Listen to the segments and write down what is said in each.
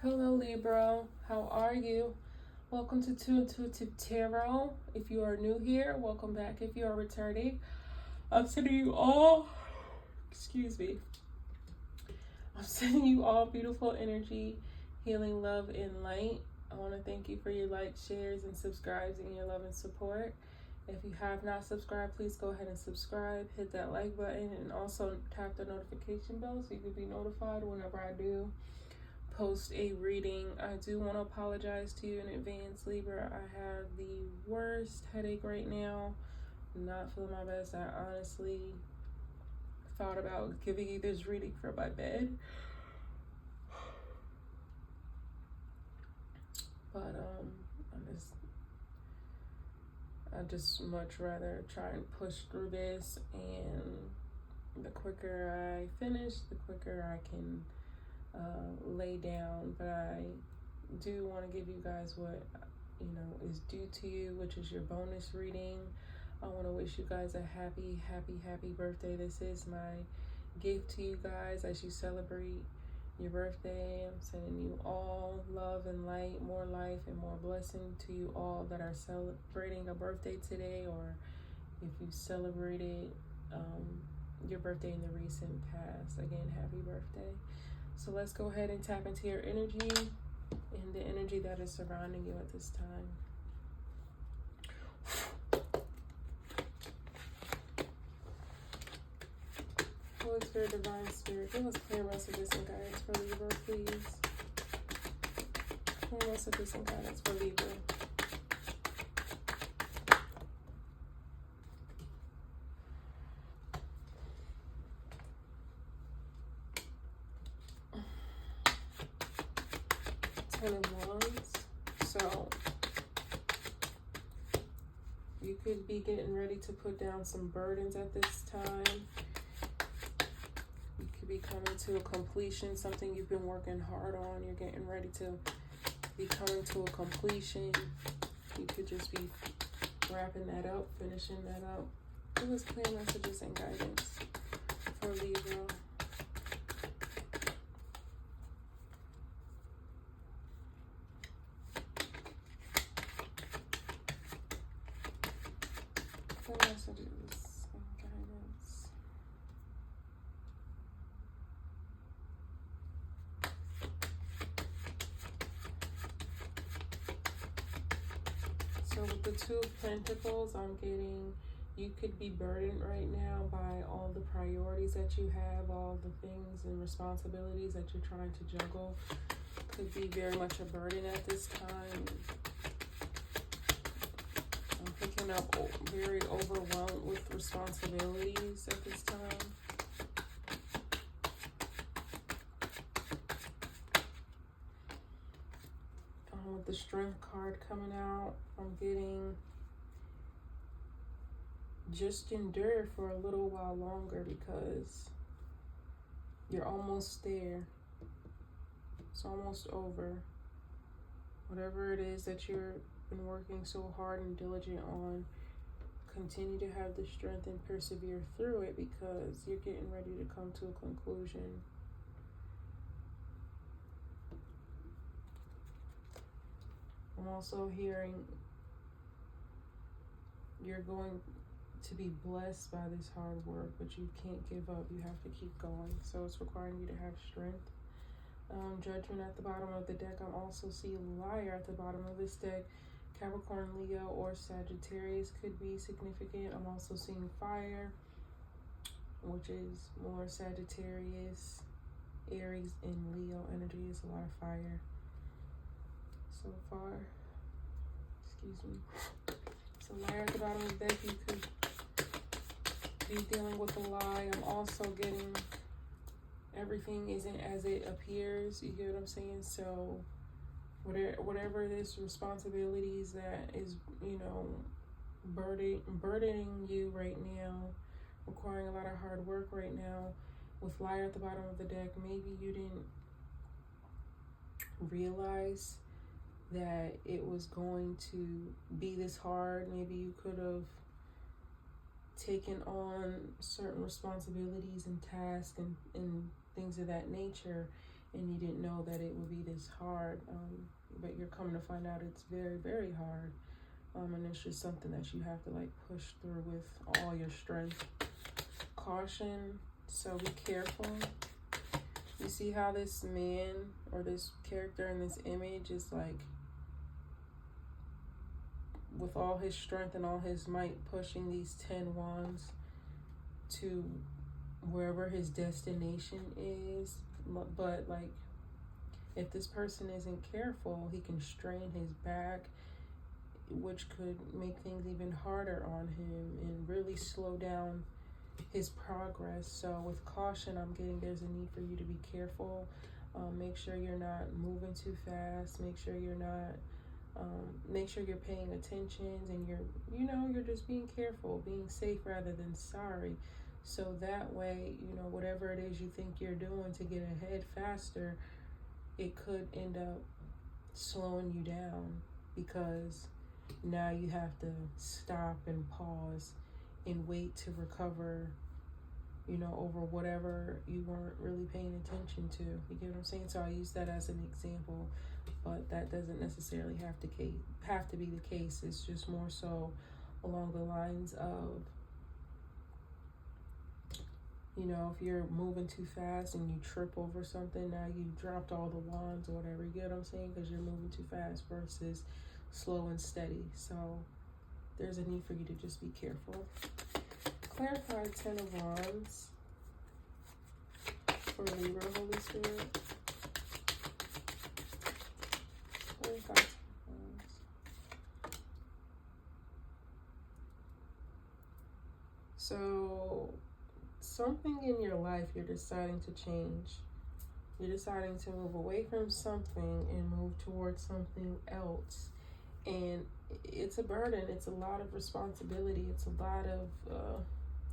Hello Libra, how are you? Welcome to Two Intuitive Tarot. If you are new here, welcome back. If you are returning, I'm sending you all, I'm sending you all beautiful energy, healing, love, and light. I want to thank you for your likes, shares, and subscribes, and your love and support. If you have not subscribed, please go ahead and subscribe, hit that like button, and also tap the notification bell so you can be notified whenever I do post a reading. I do want to apologize to you in advance, Libra. I have the worst headache right now. I'm not feeling my best. I honestly thought about giving you this reading from my bed, but I just much rather try and push through this, and the quicker I finish, the quicker I can lay down. But I do want to give you guys what is due to you, which is your bonus reading. I want to wish you guys a happy birthday. This is my gift to you guys as you celebrate your birthday. I'm sending you all love and light, more life and more blessing to you all that are celebrating a birthday today, or if you celebrated your birthday in the recent past. Again, happy birthday. So let's go ahead and tap into your energy and the energy that is surrounding you at this time. Holy Spirit, Divine Spirit, give us clear messages and guidance for Libra, please. Clear messages and guidance for Libra. Ten of Wands. So you could be getting ready to put down some burdens at this time. You could be coming to a completion, something you've been working hard on. You're getting ready to be coming to a completion. You could just be wrapping that up, finishing that up. Give us clear messages and guidance for Libra. Messages and guidance. So with the Two of Pentacles, I'm getting you could be burdened right now by all the priorities that you have, all the things and responsibilities that you're trying to juggle. Could be very much a burden at this time. I'm picking up very overwhelmed with responsibilities at this time. With the Strength card coming out, I'm getting just endure for a little while longer because you're almost there. It's almost over. Whatever it is that you've been working so hard and diligent on, continue to have the strength and persevere through it because you're getting ready to come to a conclusion. I'm also hearing you're going to be blessed by this hard work, but you can't give up. You have to keep going. So it's requiring you to have strength. Judgment at the bottom of the deck. I'm also seeing Liar at the bottom of this deck. Capricorn, Leo, or Sagittarius could be significant. I'm also seeing Fire, which is more Sagittarius, Aries, and Leo energy. Is a lot of fire so far. Excuse me. So Liar at the bottom of the deck, you could be dealing with a lie. I'm also getting everything isn't as it appears. You get what I'm saying? So whatever this responsibilities that is, burdening you right now, requiring a lot of hard work right now, with Liar at the bottom of the deck, maybe you didn't realize that it was going to be this hard. Maybe you could have taken on certain responsibilities and tasks and things of that nature and you didn't know that it would be this hard, but you're coming to find out it's very, very hard, and it's just something that you have to like push through with all your strength. Caution, so be careful. You see how this man or this character in this image is like, with all his strength and all his might, pushing these 10 wands to wherever his destination is. But like, if this person isn't careful, he can strain his back, which could make things even harder on him and really slow down his progress. So with caution, I'm getting there's a need for you to be careful. Make sure you're not moving too fast. Make sure you're not make sure you're paying attention, and you're just being careful, being safe rather than sorry. So that way, whatever it is you think you're doing to get ahead faster, it could end up slowing you down, because now you have to stop and pause and wait to recover, over whatever you weren't really paying attention to. You get what I'm saying? So I use that as an example, but that doesn't necessarily have to be the case. It's just more so along the lines of, if you're moving too fast and you trip over something, now you dropped all the wands or whatever. You get what I'm saying? Because you're moving too fast versus slow and steady. So there's a need for you to just be careful. Clarify 10 of Wands for Libra, Holy Spirit. Clarify 10 of Wands. So something in your life you're deciding to change. You're deciding to move away from something and move towards something else. And it's a burden. It's a lot of responsibility. It's a lot of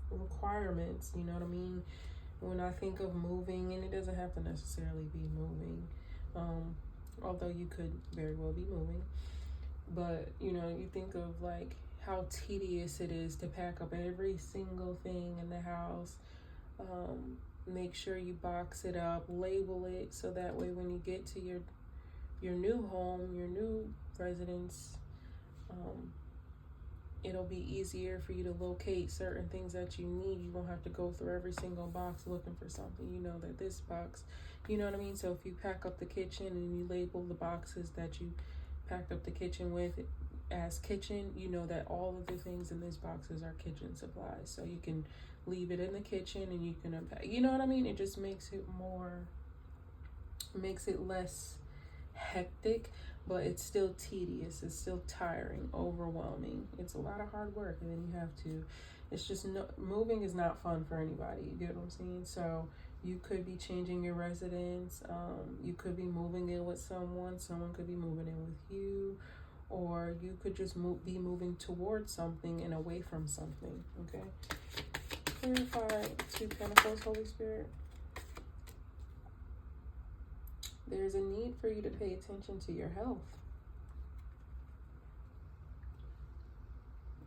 requirements. You know what I mean? When I think of moving, and it doesn't have to necessarily be moving, although you could very well be moving. But, you think of like how tedious it is to pack up every single thing in the house. Make sure you box it up, label it, so that way when you get to your new home, your new residence, it'll be easier for you to locate certain things that you need. You won't have to go through every single box looking for something. You know that this box, you know what I mean? So if you pack up the kitchen and you label the boxes that you packed up the kitchen with as kitchen, you know that all of the things in these boxes are kitchen supplies. So you can leave it in the kitchen and you can unpack. You know what I mean? It just makes it less hectic, but it's still tedious. It's still tiring, overwhelming. It's a lot of hard work, and then you have to, it's just, moving is not fun for anybody. You get what I'm saying? So you could be changing your residence. You could be moving in with someone. Someone could be moving in with you, or you could just be moving towards something and away from something. Okay. Clarify 2 Pentacles, Holy Spirit. There's a need for you to pay attention to your health.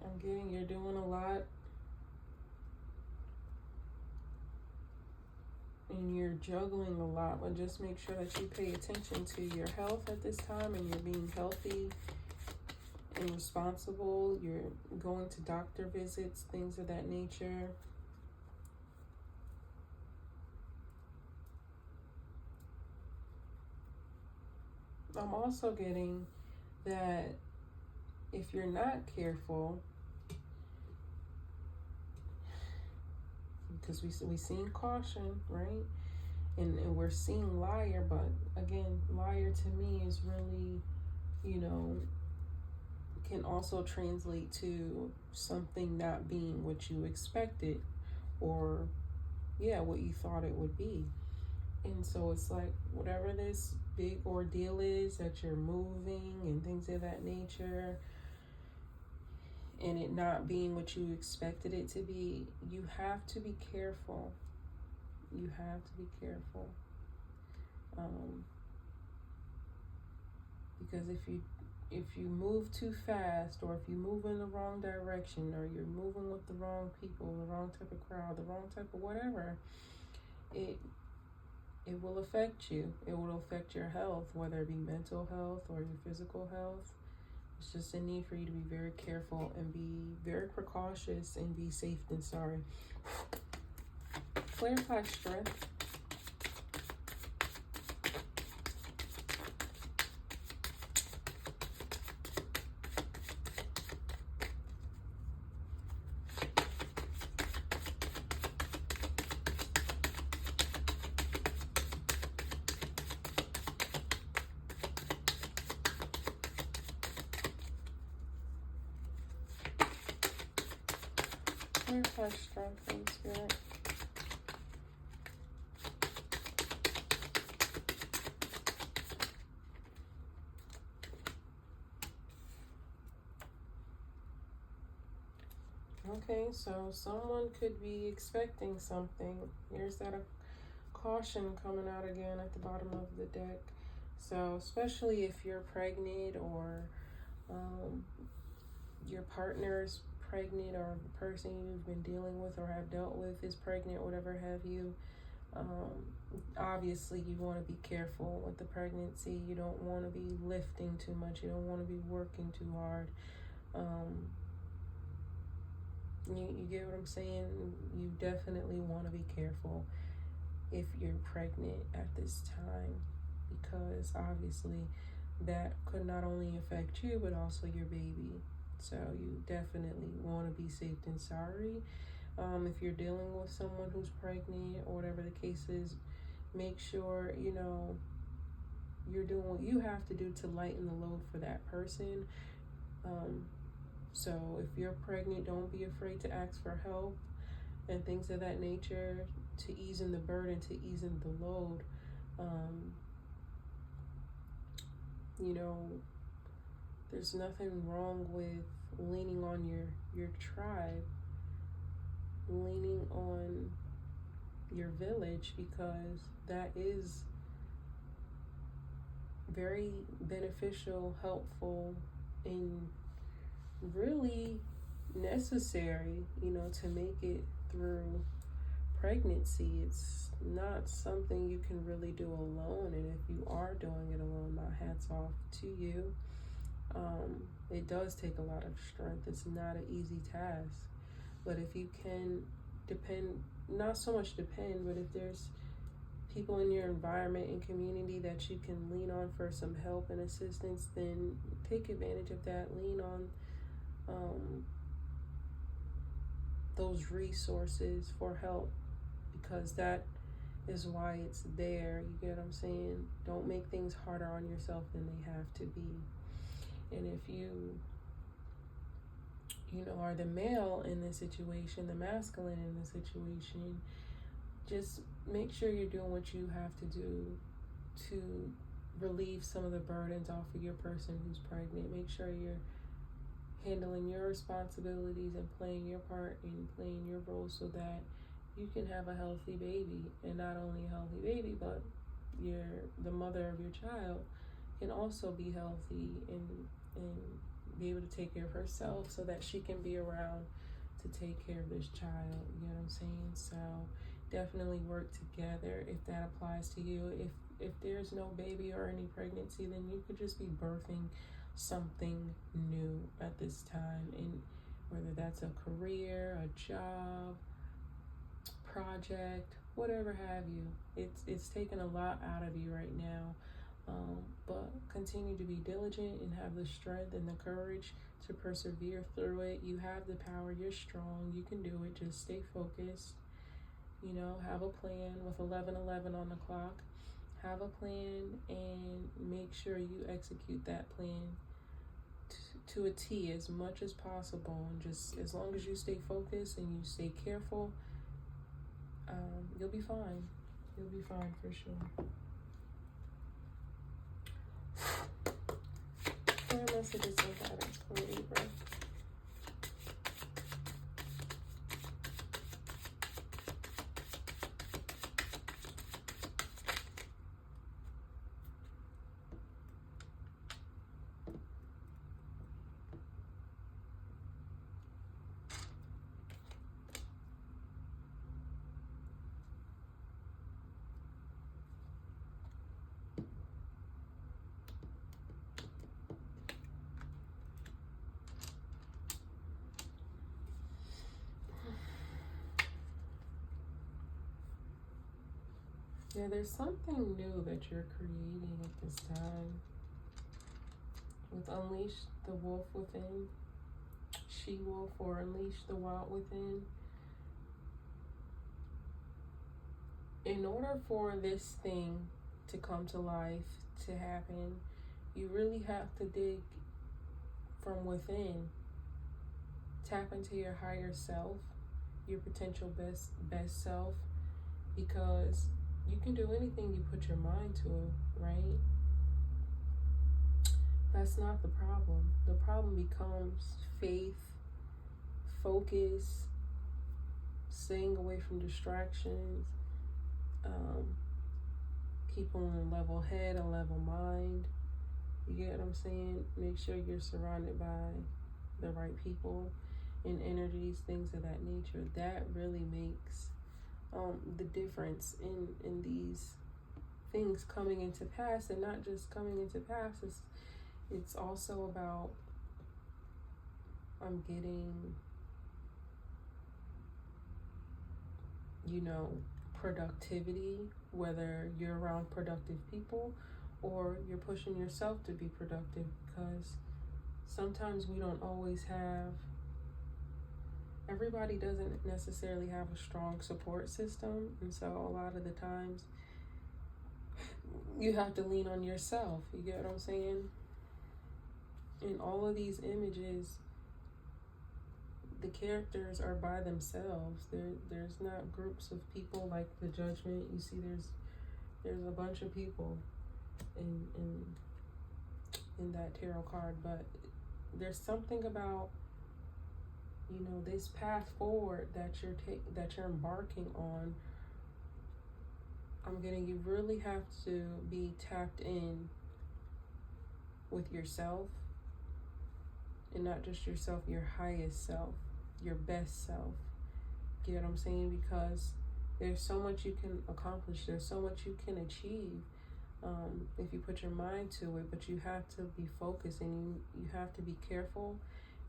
I'm getting you're doing a lot and you're juggling a lot, but just make sure that you pay attention to your health at this time, and you're being healthy and responsible. You're going to doctor visits, things of that nature. I'm also getting that if you're not careful, because we seen caution, right? And we're seeing liar, but again, liar to me is really, can also translate to something not being what you expected, or what you thought it would be. And so it's like, whatever this big ordeal is that you're moving and things of that nature, and it not being what you expected it to be, you have to be careful. You have to be careful. Because if you move too fast, or if you move in the wrong direction, or you're moving with the wrong people, the wrong type of crowd, the wrong type of whatever, it will affect you. It will affect your health, whether it be mental health or your physical health. It's just a need for you to be very careful and be very precautious and be safe than sorry. Clarify strength. Clarify strength and spirit. Okay, so someone could be expecting something. Here's that caution coming out again at the bottom of the deck. So especially if you're pregnant or your partner's pregnant or the person you've been dealing with or have dealt with is pregnant, whatever have you. Obviously you want to be careful with the pregnancy. You don't want to be lifting too much. You don't want to be working too hard. You get what I'm saying? You definitely want to be careful if you're pregnant at this time, because obviously that could not only affect you but also your baby. So you definitely want to be safe than sorry. If you're dealing with someone who's pregnant or whatever the case is, make sure you're doing what you have to do to lighten the load for that person. So if you're pregnant, don't be afraid to ask for help and things of that nature to ease in the burden, to ease in the load. There's nothing wrong with leaning on your tribe, leaning on your village, because that is very beneficial, helpful, and really necessary, to make it through pregnancy. It's not something you can really do alone, and if you are doing it alone, my hats off to you. It does take a lot of strength. It's not an easy task, but if you can not so much depend, but if there's people in your environment and community that you can lean on for some help and assistance, then take advantage of that. Lean on those resources for help, because that is why it's there. You get what I'm saying? Don't make things harder on yourself than they have to be. And if you are the male in this situation, the masculine in this situation, just make sure you're doing what you have to do to relieve some of the burdens off of your person who's pregnant. Make sure you're handling your responsibilities and playing your part and playing your role so that you can have a healthy baby. And not only a healthy baby, but the mother of your child can also be healthy and be able to take care of herself so that she can be around to take care of this child. You know what I'm saying? So definitely work together if that applies to you. If there's no baby or any pregnancy, then you could just be birthing something new at this time, and whether that's a career, a job, project, whatever have you. It's taken a lot out of you right now, but continue to be diligent and have the strength and the courage to persevere through it. You have the power. You're strong. You can do it. Just stay focused. Have a plan with 11:11 on the clock. Have a plan and make sure you execute that plan to a T as much as possible. And just as long as you stay focused and you stay careful, you'll be fine. You'll be fine for sure. Clear messages and guidance for Libra. Yeah, there's something new that you're creating at this time. With Unleash the Wolf Within, She-Wolf, or Unleash the Wild Within. In order for this thing to come to life, to happen, you really have to dig from within. Tap into your higher self, your potential best self, because you can do anything you put your mind to, right? That's not the problem. The problem becomes faith, focus, staying away from distractions, keep on a level head, a level mind. You get what I'm saying? Make sure you're surrounded by the right people and energies, things of that nature. That really makes the difference in these things coming into pass, and not just coming into pass. It's also about getting, productivity, whether you're around productive people or you're pushing yourself to be productive, because sometimes we don't always have, everybody doesn't necessarily have a strong support system, and so a lot of the times you have to lean on yourself. You get what I'm saying? In all of these images, the characters are by themselves. There's not groups of people like the Judgment. You see, there's a bunch of people in that tarot card, but there's something about this path forward that you're embarking on. You really have to be tapped in with yourself, and not just yourself, your highest self, your best self. Get what I'm saying? Because there's so much you can accomplish. There's so much you can achieve if you put your mind to it. But you have to be focused, and you have to be careful,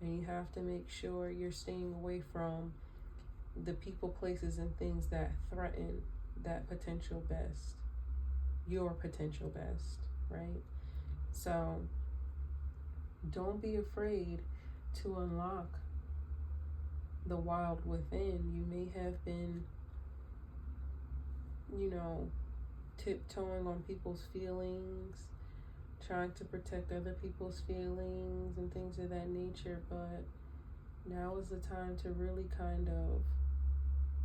and you have to make sure you're staying away from the people, places, and things that threaten that potential best, your potential best, right? So don't be afraid to unlock the wild within. You may have been, tiptoeing on people's feelings, trying to protect other people's feelings and things of that nature, but now is the time to really kind of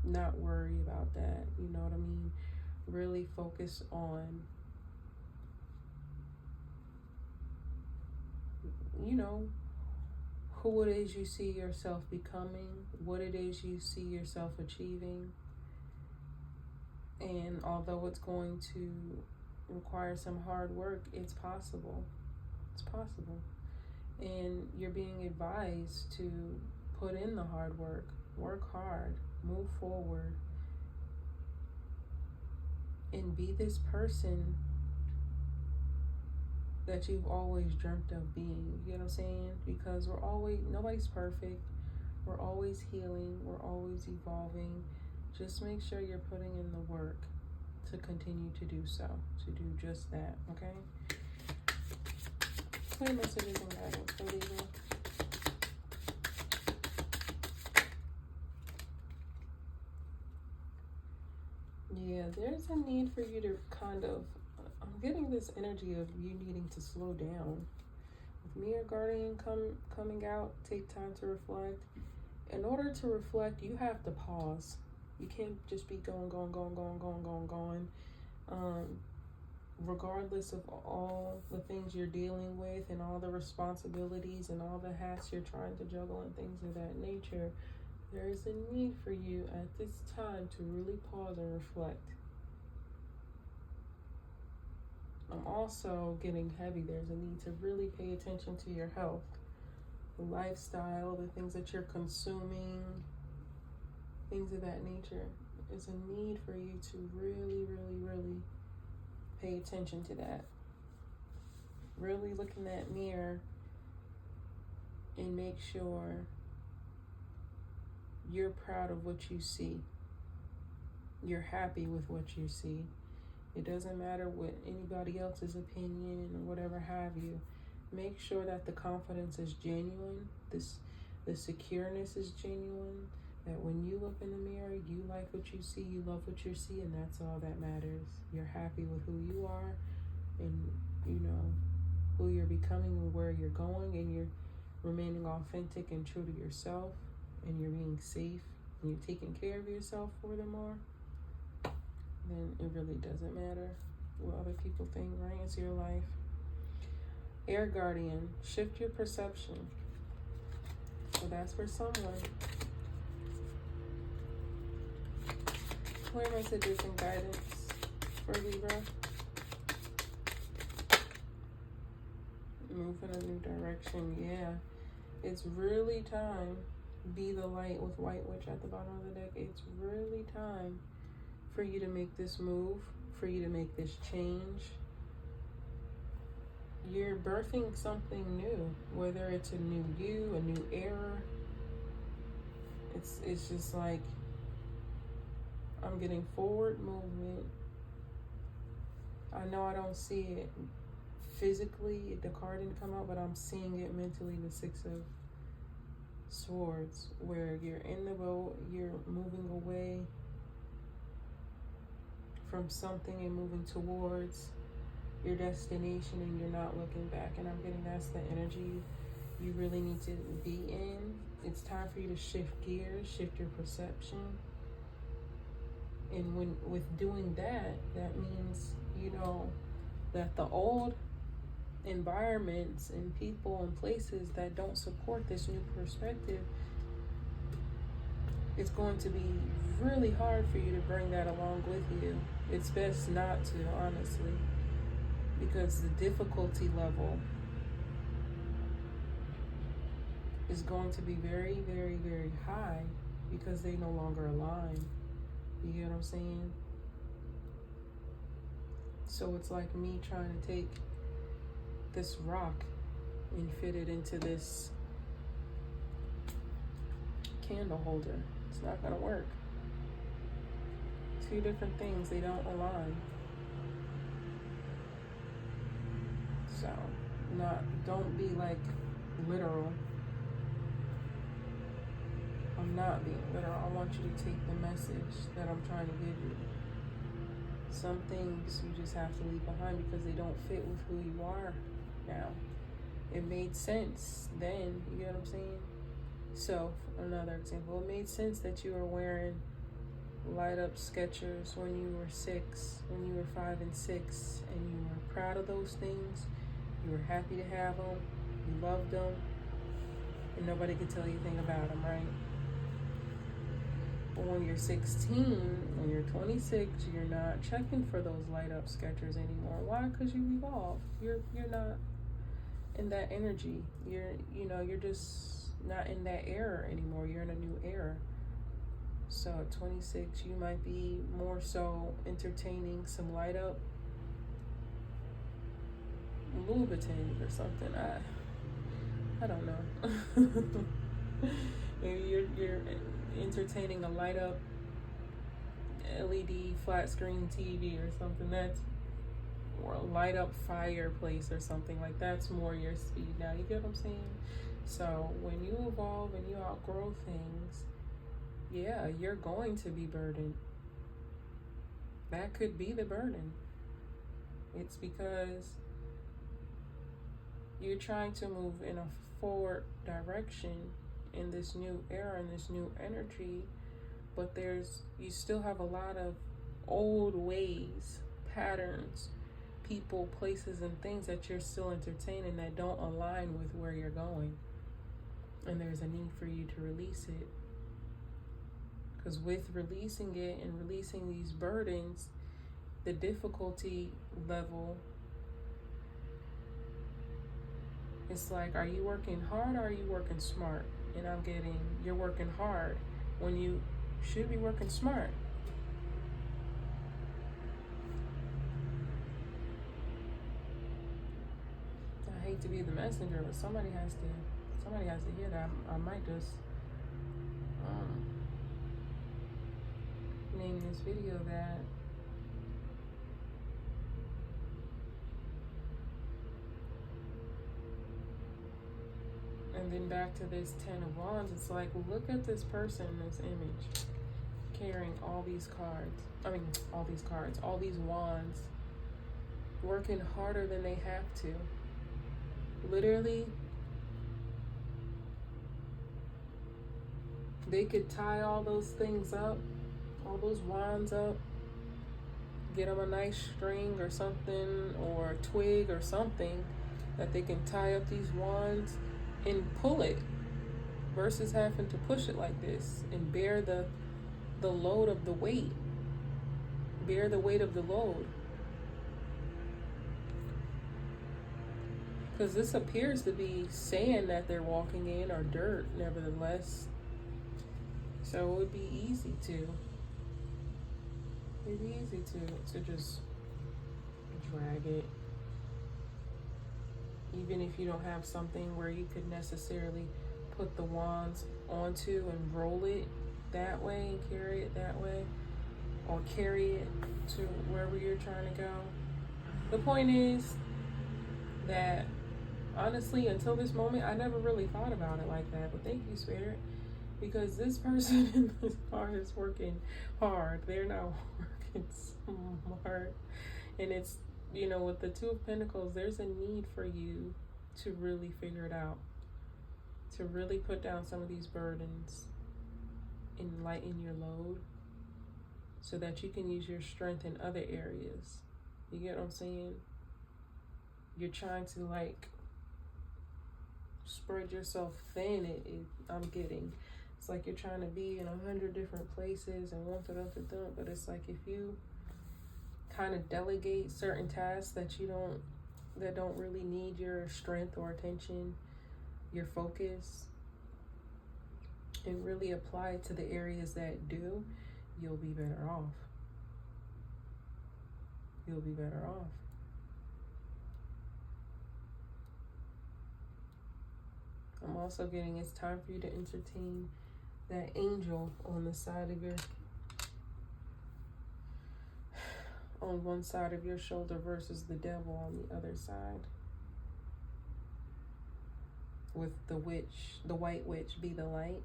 not worry about that. You know what I mean? Really focus on, who it is you see yourself becoming, what it is you see yourself achieving. And although it's going to require some hard work, it's possible. It's possible. And you're being advised to put in the hard work hard, move forward, and be this person that you've always dreamt of being. You know what I'm saying? Because nobody's perfect. We're always healing. We're always evolving. Just make sure you're putting in the work to continue to do so, to do just that, okay? Clear messages and guidance for Libra. Yeah, there's a need for you to kind of, I'm getting this energy of you needing to slow down. With Mirror Guardian coming out, take time to reflect. In order to reflect, you have to pause. You can't just be going. Regardless of all the things you're dealing with and all the responsibilities and all the hats you're trying to juggle and things of that nature, there is a need for you at this time to really pause and reflect. I'm also getting heavy. There's a need to really pay attention to your health, the lifestyle, the things that you're consuming, things of that nature. There's a need for you to really pay attention to that. Really look in that mirror and make sure you're proud of what you see. You're happy with what you see. It doesn't matter what anybody else's opinion or whatever have you. Make sure that the confidence is genuine. The secureness is genuine. That when you look in the mirror, you like what you see, you love what you see, and that's all that matters. You're happy with who you are, and you know who you're becoming and where you're going, and you're remaining authentic and true to yourself, and you're being safe, and you're taking care of yourself furthermore, then it really doesn't matter what other people think, right? It's your life. Air guardian, shift your perception. So that's for someone. Clear messages and guidance for Libra. Move in a new direction. Yeah, it's really time. Be the light with White Witch at the bottom of the deck. It's really time for you to make this move, for you to make this change. You're birthing something new, whether it's a new you, a new era. It's just like, I'm getting forward movement. I know I don't see it physically, the card didn't come out, but I'm seeing it mentally, the Six of Swords, where you're in the boat, you're moving away from something and moving towards your destination, and you're not looking back. And I'm getting that's the energy you really need to be in. It's time for you to shift gears, shift your perception. And with doing that, that means, you know, that the old environments and people and places that don't support this new perspective, it's going to be really hard for you to bring that along with you. It's best not to, honestly, because the difficulty level is going to be very, very, very high because they no longer align. You get what I'm saying? So it's like me trying to take this rock and fit it into this candle holder. It's not gonna work. Two different things, they don't align. So don't be like literal. I'm not being literal. I want you to take the message that I'm trying to give you. Some things you just have to leave behind because they don't fit with who you are now. It made sense then, you get what I'm saying? So, another example, it made sense that you were wearing light up Skechers when you were 6, when you were 5 and 6, and you were proud of those things. You were happy to have them, you loved them, and nobody could tell you anything about them, right? But when you're 16, when you're 26, you're not checking for those light up Skechers anymore. Why? Because you evolved. You're not in that energy. You're just not in that era anymore. You're in a new era. So at 26, you might be more so entertaining some light up Louboutin or something. I don't know. Maybe you're entertaining a light up LED flat screen TV or something, or a light up fireplace or something like that's more your speed now. You get what I'm saying? So when you evolve and you outgrow things, yeah, you're going to be burdened. That could be the burden. It's because you're trying to move in a forward direction in this new era, in this new energy, but you still have a lot of old ways, patterns, people, places, and things that you're still entertaining that don't align with where you're going. And there's a need for you to release it. Because with releasing it and releasing these burdens, the difficulty level, it's like, are you working hard or are you working smart? And I'm getting, you're working hard when you should be working smart. I hate to be the messenger, but somebody has to hear that. I might just name this video that. And then back to this 10 of Wands, it's like, look at this person in this image carrying all these cards. All these wands, working harder than they have to. Literally, they could tie all those things up, all those wands up, get them a nice string or something, or a twig or something that they can tie up these wands and pull it, versus having to push it like this and bear the load of the weight. Bear the weight of the load. Because this appears to be sand that they're walking in, or dirt, nevertheless. So it would be easy to just drag it. Even if you don't have something where you could necessarily put the wands onto and roll it that way and carry it that way, or carry it to wherever you're trying to go. The point is that, honestly, until this moment, I never really thought about it like that. But thank you, Spirit, because this person in this card is working hard. They're not working smart. And it's, with the Two of Pentacles, there's a need for you to really figure it out, to really put down some of these burdens and lighten your load, so that you can use your strength in other areas. You get what I'm saying? You're trying to spread yourself thin. I'm getting. It's like you're trying to be in 100 different places and but it's like if you kind of delegate certain tasks that don't really need your strength or attention, your focus, and really apply it to the areas that do, you'll be better off. You'll be better off. I'm also getting it's time for you to entertain that angel on the side of on one side of your shoulder versus the devil on the other side. With the white witch be the light.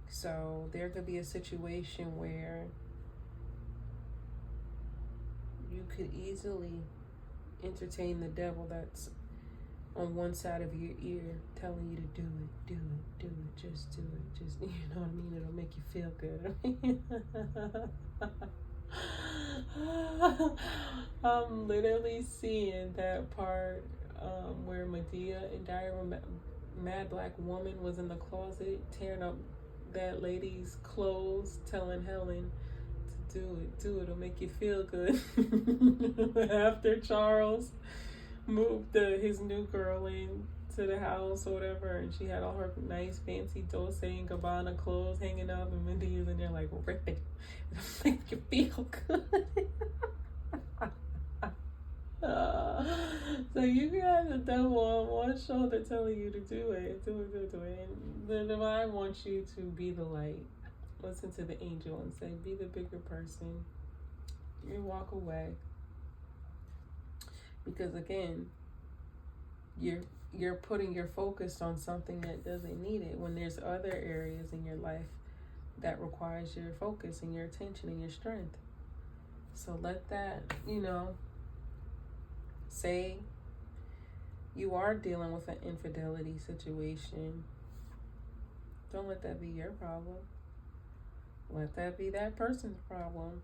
So there could be a situation where you could easily entertain the devil that's on one side of your ear telling you to do it, just do it, just, you know what I mean? It'll make you feel good. I'm literally seeing that part where Medea in Diary of a Mad Black Woman was in the closet tearing up that lady's clothes, telling Helen to do it, it'll make you feel good. After Charles moved his new girl in to the house or whatever, and she had all her nice fancy Dolce & Gabbana clothes hanging up, and Mindy's in there like, rip it, it'll make you feel good. So you got the devil on one shoulder telling you to do it. And the divine wants you to be the light. Listen to the angel and say, be the bigger person. You walk away. Because again, you're putting your focus on something that doesn't need it, when there's other areas in your life that requires your focus and your attention and your strength. So let that, say you are dealing with an infidelity situation. Don't let that be your problem. Let that be that person's problem.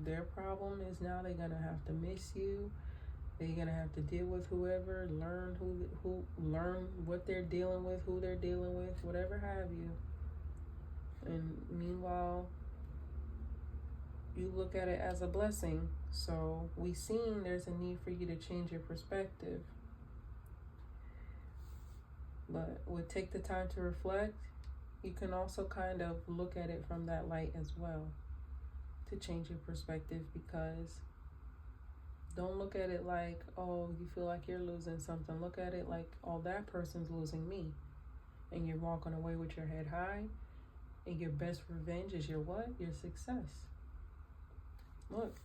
Their problem is now they're gonna have to miss you. They're gonna have to deal with whoever, learn learn what they're dealing with, who they're dealing with, whatever have you. And meanwhile, you look at it as a blessing. So we seen there's a need for you to change your perspective. But would take the time to reflect. You can also kind of look at it from that light as well, to change your perspective, because don't look at it like, oh, you feel like you're losing something. Look at it like, oh, that person's losing me. And you're walking away with your head high, and your best revenge is your what? Your success. Look,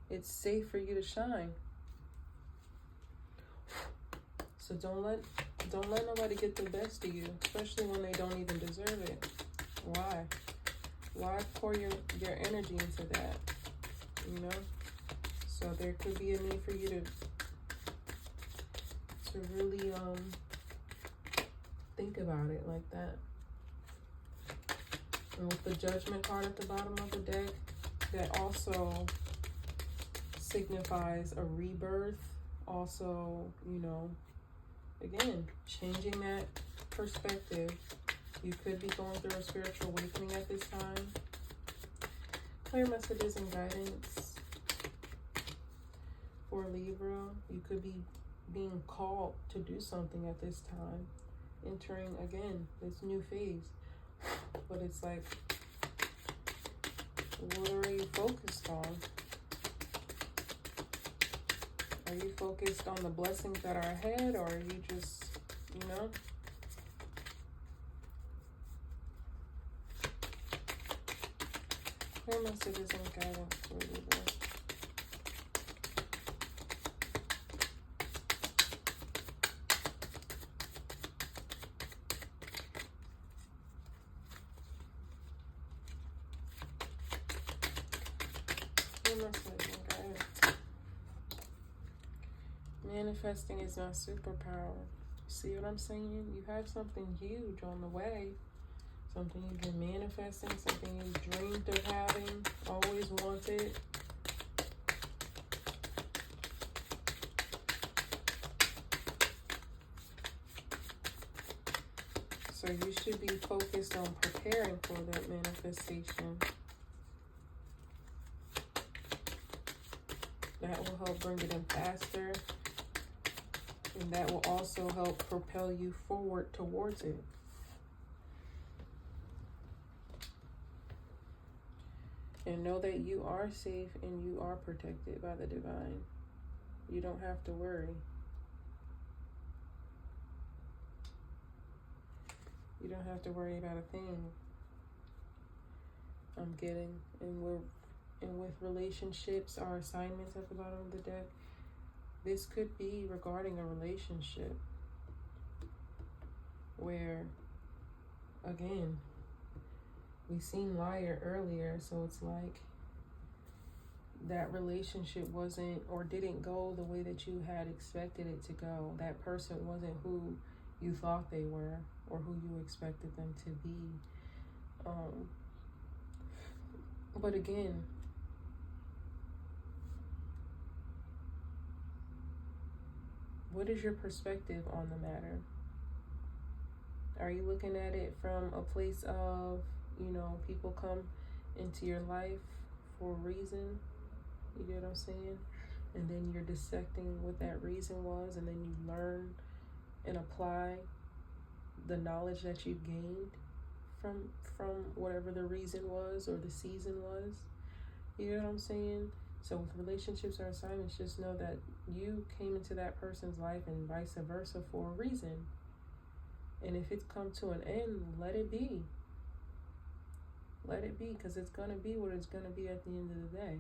it's safe for you to shine. So don't let nobody get the best of you, especially when they don't even deserve it. Why? Why pour your energy into that? You know? So there could be a need for you to really think about it like that. And with the Judgment card at the bottom of the deck, that also signifies a rebirth. Also, you know, again, changing that perspective. You could be going through a spiritual awakening at this time. Clear messages and guidance for Libra. You could be being called to do something at this time. Entering, again, this new phase. But it's like, what are you focused on? Are you focused on the blessings that are ahead, or are you just, you know? Clear messages and guidance for Libra. Manifesting is not superpower. See what I'm saying? You have something huge on the way. Something you've been manifesting, something you dreamed of having, always wanted. So you should be focused on preparing for that manifestation. That will help bring it in faster. And that will also help propel you forward towards it. And know that you are safe and you are protected by the divine. You don't have to worry. You don't have to worry about a thing. I'm getting, and with relationships, our assignments at the bottom of the deck, this could be regarding a relationship where, again, we seen liar earlier, so it's like that relationship wasn't or didn't go the way that you had expected it to go. That person wasn't who you thought they were or who you expected them to be. But again, what is your perspective on the matter? Are you looking at it from a place of, you know, people come into your life for a reason? You get what I'm saying? And then you're dissecting what that reason was, and then you learn and apply the knowledge that you gained from whatever the reason was or the season was. You know what I'm saying? So with relationships or assignments, just know that you came into that person's life and vice versa for a reason. And if it's come to an end, let it be. Let it be, because it's going to be what it's going to be at the end of the day.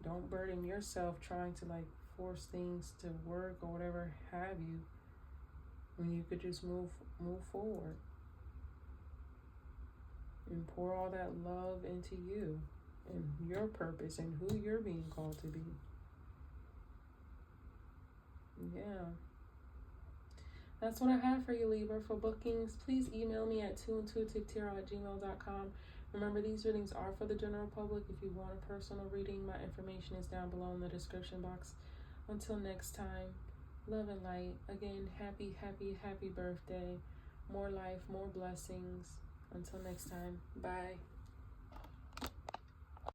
Don't burden yourself trying to like force things to work or whatever have you, when you could just move forward and pour all that love into you and your purpose and who you're being called to be. Yeah. That's what I have for you, Libra. For bookings, please email me at 2andtwotiktarot@gmail.com. Remember, these readings are for the general public. If you want a personal reading, my information is down below in the description box. Until next time, love and light. Again, happy, happy, happy birthday. More life, more blessings. Until next time, bye.